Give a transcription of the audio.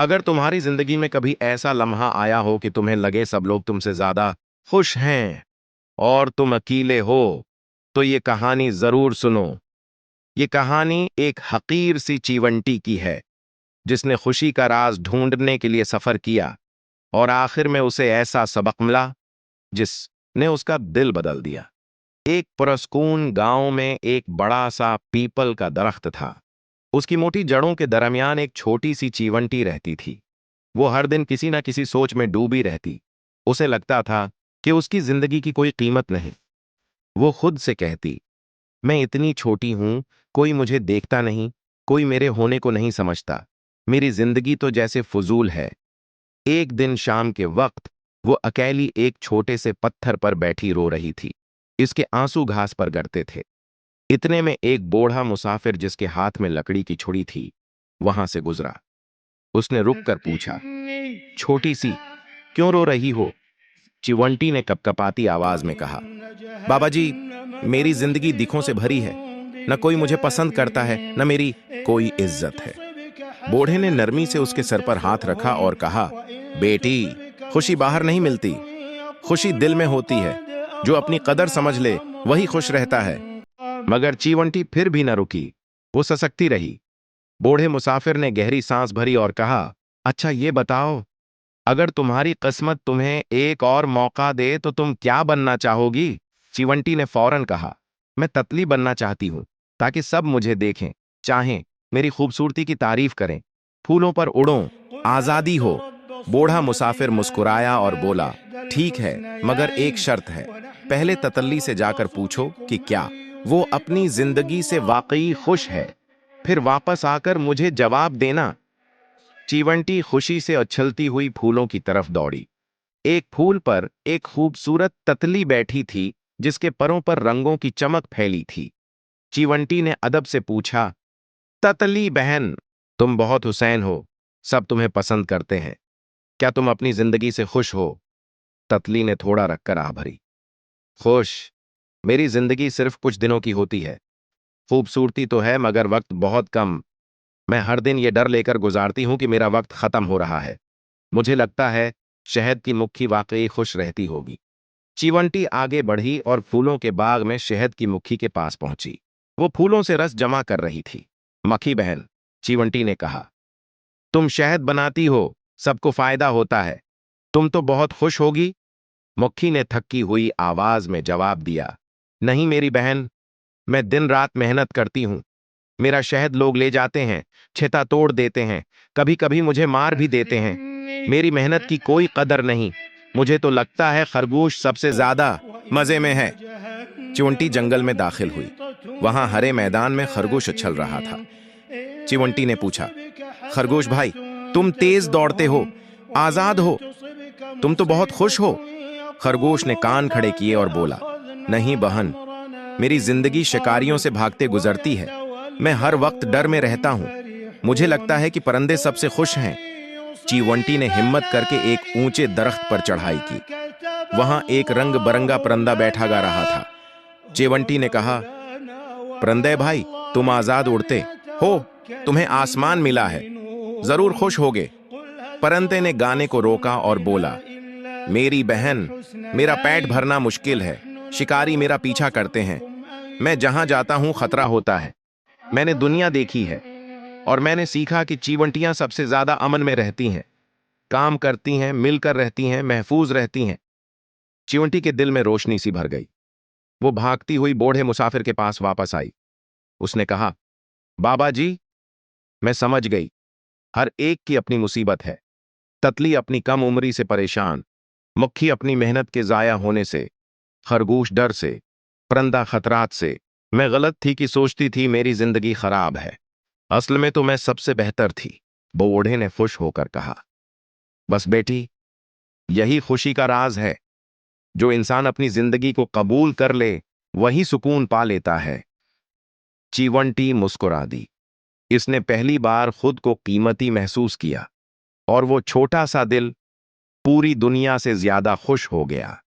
अगर तुम्हारी जिंदगी में कभी ऐसा लम्हा आया हो कि तुम्हें लगे सब लोग तुमसे ज्यादा खुश हैं और तुम अकेले हो, तो ये कहानी जरूर सुनो। ये कहानी एक हकीर सी चीवंटी की है, जिसने खुशी का राज ढूंढने के लिए सफर किया और आखिर में उसे ऐसा सबक मिला जिसने उसका दिल बदल दिया। एक पुरस्कून गांव में एक बड़ा सा पीपल का दरख्त था। उसकी मोटी जड़ों के दरमियान एक छोटी सी चीवंटी रहती थी। वो हर दिन किसी ना किसी सोच में डूबी रहती। उसे लगता था कि उसकी जिंदगी की कोई कीमत नहीं। वो खुद से कहती, मैं इतनी छोटी हूं, कोई मुझे देखता नहीं, कोई मेरे होने को नहीं समझता, मेरी जिंदगी तो जैसे फजूल है। एक दिन शाम के वक्त वो अकेली एक छोटे से पत्थर पर बैठी रो रही थी। इसके आंसू घास पर गिरते थे। इतने में एक बूढ़ा मुसाफिर जिसके हाथ में लकड़ी की छुरी थी, वहां से गुजरा। उसने रुककर पूछा, छोटी सी, क्यों रो रही हो? चिवंटी ने कपकपाती आवाज में कहा, बाबा जी, मेरी जिंदगी दिखों से भरी है। न कोई मुझे पसंद करता है, न मेरी कोई इज्जत है। बूढ़े ने नरमी से उसके सर पर हाथ रखा और कहा, बेटी, खुशी बाहर नहीं मिलती, खुशी दिल में होती है। जो अपनी कदर समझ ले वही खुश रहता है। मगर चीवंटी फिर भी न रुकी। वो ससकती रही। बूढ़े मुसाफिर ने गहरी सांस भरी और कहा, अच्छा ये बताओ, अगर तुम्हारी किस्मत तुम्हें एक और मौका दे तो तुम क्या बनना चाहोगी? चिवंटी ने फौरन कहा, मैं ततली बनना चाहती हूं, ताकि सब मुझे देखें, चाहें, मेरी खूबसूरती की तारीफ करें, फूलों पर उड़ों, आजादी हो। बूढ़ा मुसाफिर मुस्कुराया और बोला, ठीक है, मगर एक शर्त है। पहले ततल्ली से जाकर पूछो कि क्या वो अपनी जिंदगी से वाकई खुश है, फिर वापस आकर मुझे जवाब देना। चीवंटी खुशी से उछलती हुई फूलों की तरफ दौड़ी। एक फूल पर एक खूबसूरत ततली बैठी थी, जिसके परों पर रंगों की चमक फैली थी। चीवंटी ने अदब से पूछा, ततली बहन, तुम बहुत हुसैन हो, सब तुम्हें पसंद करते हैं, क्या तुम अपनी जिंदगी से खुश हो? ततली ने थोड़ा रखकर आह भरी, खुश? मेरी जिंदगी सिर्फ कुछ दिनों की होती है। खूबसूरती तो है, मगर वक्त बहुत कम। मैं हर दिन ये डर लेकर गुजारती हूं कि मेरा वक्त खत्म हो रहा है। मुझे लगता है शहद की मुट्ठी वाकई खुश रहती होगी। चीवंटी आगे बढ़ी और फूलों के बाग में शहद की मुट्ठी के पास पहुंची। वो फूलों से रस जमा कर रही थी। मक्खी बहन, चीवंटी ने कहा, तुम शहद बनाती हो, सबको फायदा होता है, तुम तो बहुत खुश होगी। मक्खी ने थकी हुई आवाज में जवाब दिया, नहीं मेरी बहन, मैं दिन रात मेहनत करती हूं। मेरा शहद लोग ले जाते हैं, छिता तोड़ देते हैं, कभी कभी मुझे मार भी देते हैं। मेरी मेहनत की कोई कदर नहीं। मुझे तो लगता है खरगोश सबसे ज्यादा मजे में है। चिवंटी जंगल में दाखिल हुई। वहां हरे मैदान में खरगोश उछल रहा था। चिवंटी ने पूछा, खरगोश भाई, तुम तेज दौड़ते हो, आजाद हो, तुम तो बहुत खुश हो। खरगोश ने कान खड़े किए और बोला, नहीं बहन, मेरी जिंदगी शिकारियों से भागते गुजरती है। मैं हर वक्त डर में रहता हूं। मुझे लगता है कि परिंदे सबसे खुश हैं। चीवंटी ने हिम्मत करके एक ऊंचे दरख्त पर चढ़ाई की। वहां एक रंग बरंगा परिंदा बैठा गा रहा था। चीवंटी ने कहा, परिंदे भाई, तुम आजाद उड़ते हो, तुम्हें आसमान मिला है, जरूर खुश होगे। परिंदे ने गाने को रोका और बोला, मेरी बहन, मेरा पेट भरना मुश्किल है, शिकारी मेरा पीछा करते हैं, मैं जहां जाता हूं खतरा होता है। मैंने दुनिया देखी है और मैंने सीखा कि चीवंटियां सबसे ज्यादा अमन में रहती हैं, काम करती हैं, मिलकर रहती हैं, महफूज रहती हैं। चिवंटी के दिल में रोशनी सी भर गई। वो भागती हुई बूढ़े मुसाफिर के पास वापस आई। उसने कहा, बाबा जी, मैं समझ गई, हर एक की अपनी मुसीबत है। ततली अपनी कम उम्री से परेशान, मक्खी अपनी मेहनत के जाया होने से, खरगोश डर से, परिंदा खतरात से। मैं गलत थी कि सोचती थी मेरी जिंदगी खराब है। असल में तो मैं सबसे बेहतर थी। बूढ़े ने खुश होकर कहा, बस बेटी, यही खुशी का राज है। जो इंसान अपनी जिंदगी को कबूल कर ले, वही सुकून पा लेता है। चीवंटी मुस्कुरा दी। इसने पहली बार खुद को कीमती महसूस किया और वो छोटा सा दिल पूरी दुनिया से ज्यादा खुश हो गया।